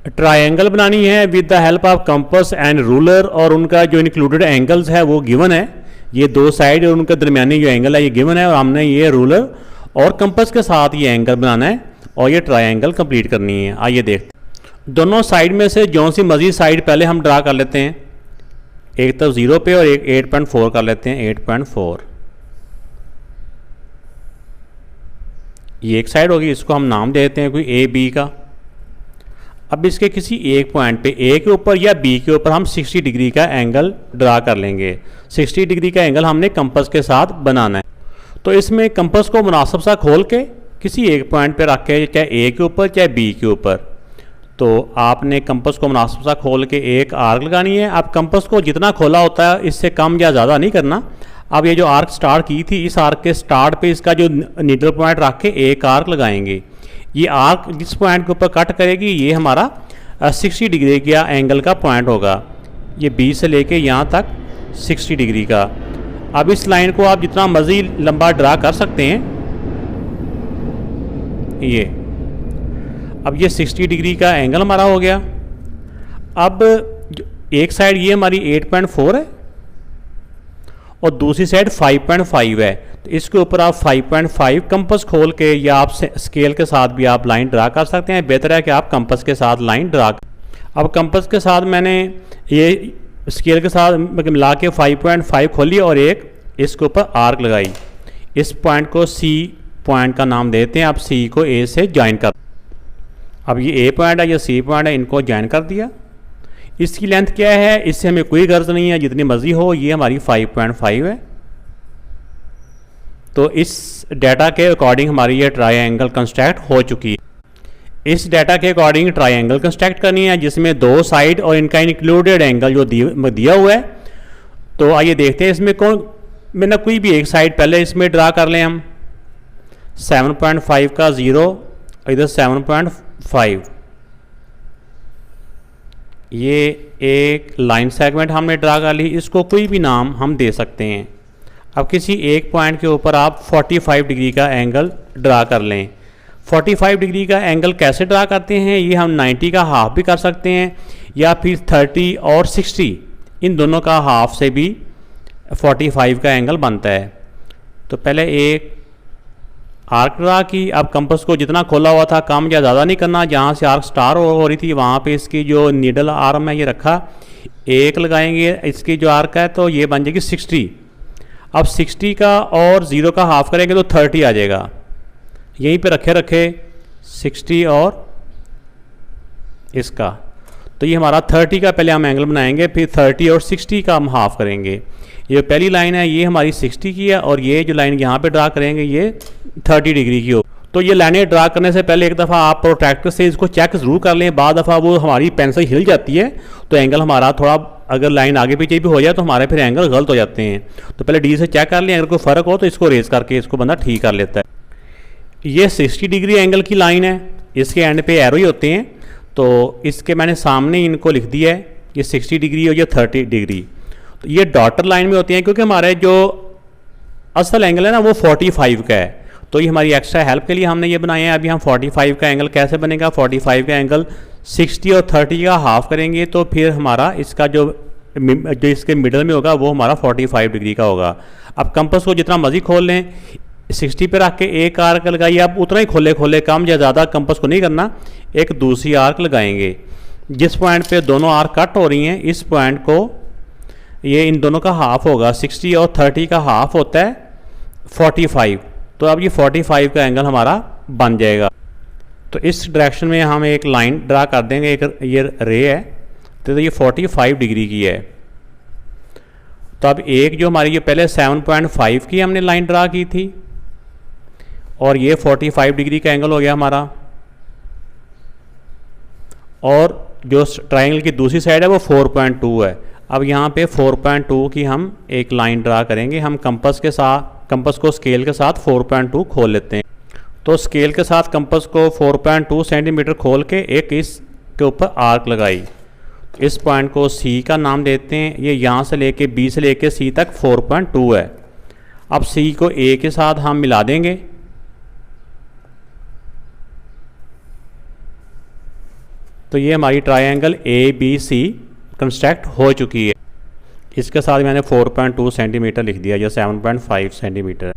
Triangle बनानी है with the help of compass and ruler, और उनका जो इंक्लूडेड एंगल्स है वो गिवन है। ये दो साइड और उनका दरमियानी जो एंगल है ये गिवन है, और हमने ये रूलर और कंपास के साथ ये एंगल बनाना है और ये ट्रायंगल कंप्लीट करनी है। आइए देखते हैं। दोनों साइड में से जो सी मजीद साइड पहले हम ड्रा कर लेते हैं, एक तरफ 0 पे और एक 8.4 कर लेते हैं। 8.4 ये एक साइड होगी, इसको हम नाम देते हैं कोई ए बी का। अब इसके किसी एक पॉइंट पे ए के ऊपर या बी के ऊपर हम 60 डिग्री का एंगल ड्रा कर लेंगे। 60 डिग्री का एंगल हमने कंपास के साथ बनाना है। तो इसमें कंपास को मुनासिब सा खोल के किसी एक पॉइंट पे रख के, चाहे ए के ऊपर चाहे बी के ऊपर, तो आपने कंपास को मुनासिब सा खोल के एक आर्क लगानी है। अब कंपास को जितना खोला होता है इससे कम या ज़्यादा नहीं करना। अब ये जो आर्क स्टार्ट की थी, इस आर्क के स्टार्ट पे इसका जो नीडल पॉइंट रख के एक आर्क लगाएंगे। ये आर्क जिस पॉइंट के ऊपर कट करेगी ये हमारा 60 डिग्री का एंगल का पॉइंट होगा। ये बी से लेके यहाँ तक 60 डिग्री का। अब इस लाइन को आप जितना मर्जी लंबा ड्रा कर सकते हैं। ये अब ये 60 डिग्री का एंगल हमारा हो गया। अब एक साइड ये हमारी 8.4 है और दूसरी साइड 5.5 है, तो इसके ऊपर आप 5.5 कंपास खोल के या आप स्केल के साथ भी आप लाइन ड्रा कर सकते हैं। बेहतर है कि आप कंपास के साथ लाइन ड्रा। अब कंपास के साथ मैंने ये स्केल के साथ मिला के 5.5 खोली और एक इसके ऊपर आर्क लगाई। इस पॉइंट को सी पॉइंट का नाम देते हैं। आप सी को ए से ज्वाइन कर, अब ये ए पॉइंट है, ये सी पॉइंट है, इनको ज्वाइन कर दिया। इसकी लेंथ क्या है इससे हमें कोई गर्ज नहीं है, जितनी मर्जी हो। ये हमारी 5.5 है। तो इस डाटा के अकॉर्डिंग हमारी ये ट्रायंगल कंस्ट्रक्ट हो चुकी है। इस डाटा के अकॉर्डिंग ट्रायंगल कंस्ट्रक्ट करनी है जिसमें दो साइड और इनका इंक्लूडेड एंगल जो दिया हुआ है। तो आइए देखते हैं इसमें कौन, मैंने कोई भी एक साइड पहले इसमें ड्रा कर लें हम। 7.5 का 0, इधर 7.5। ये एक लाइन सेगमेंट हमने ड्रा कर ली, इसको कोई भी नाम हम दे सकते हैं। अब किसी एक पॉइंट के ऊपर आप 45 डिग्री का एंगल ड्रा कर लें। 45 डिग्री का एंगल कैसे ड्रा करते हैं, ये हम 90 का हाफ भी कर सकते हैं या फिर 30 और 60 इन दोनों का हाफ से भी 45 का एंगल बनता है। तो पहले एक आर्क ड्रा की। अब कंपास को जितना खोला हुआ था कम या ज़्यादा नहीं करना। जहाँ से आर्क स्टार हो रही थी वहाँ पे इसकी जो नीडल आर्म है ये रखा, एक लगाएंगे इसकी जो आर्क है तो ये बन जाएगी 60। अब 60 का और 0 का हाफ करेंगे तो 30 आ जाएगा। यहीं पे रखे 60 और इसका, तो ये हमारा 30 का पहले हम एंगल बनाएंगे, फिर 30 और 60 का हम हाफ करेंगे। ये पहली लाइन है ये हमारी 60 की है और ये जो लाइन यहाँ पे ड्रा करेंगे ये 30 डिग्री की हो। तो ये लाइनें ड्रा करने से पहले एक दफ़ा आप प्रोट्रैक्टर से इसको चेक ज़रूर कर लें। बाद दफ़ा वो हमारी पेंसिल हिल जाती है तो एंगल हमारा थोड़ा, अगर लाइन आगे पीछे भी हो जाए तो हमारे फिर एंगल गलत हो जाते हैं। तो पहले डी से चेक कर लें, अगर कोई फ़र्क हो तो इसको रेज करके इसको बंदा ठीक कर लेता है। ये 60 डिग्री एंगल की लाइन है, इसके एंड पे एरो ही होते हैं। तो इसके मैंने सामने इनको लिख दिया है, ये 60 डिग्री और ये 30 डिग्री। तो ये डॉटर लाइन में होती हैं क्योंकि हमारे जो असल एंगल है ना वो 45 का है। तो ये हमारी एक्स्ट्रा हेल्प के लिए हमने ये बनाए हैं। अभी हम 45 का एंगल कैसे बनेगा, 45 का एंगल 60 और 30 का हाफ करेंगे तो फिर हमारा इसका जो इसके मिडल में होगा वो हमारा 45 डिग्री का होगा। अब कंपास को जितना मर्जी खोल लें, 60 पे रख के एक आर्क लगाइए। आप उतना ही खोले कम या ज़्यादा कंपास को नहीं करना। एक दूसरी आर्क लगाएंगे जिस पॉइंट पे दोनों आर्क कट हो रही हैं, इस पॉइंट को ये इन दोनों का हाफ होगा। 60 और 30 का हाफ होता है 45। तो अब ये 45 का एंगल हमारा बन जाएगा। तो इस डायरेक्शन में हम एक लाइन ड्रा कर देंगे। एक ये रे है तो ये 45 डिग्री की है। तो अब एक जो हमारी ये पहले 7.5 की हमने लाइन ड्रा की थी और ये 45 डिग्री का एंगल हो गया हमारा। और जो ट्रायंगल की दूसरी साइड है वो 4.2 है। अब यहाँ पे 4.2 की हम एक लाइन ड्रा करेंगे। हम कंपास को स्केल के साथ 4.2 खोल लेते हैं। तो स्केल के साथ कंपास को 4.2 सेंटीमीटर खोल के एक इसके ऊपर आर्क लगाई। इस पॉइंट को सी का नाम देते हैं। ये यहाँ से लेके बी से लेके सी तक 4.2 है। अब सी को ए के साथ हम मिला देंगे। तो ये हमारी ट्रायंगल ABC कंस्ट्रक्ट हो चुकी है। इसके साथ मैंने 4.2 सेंटीमीटर लिख दिया, या 7.5 सेंटीमीटर।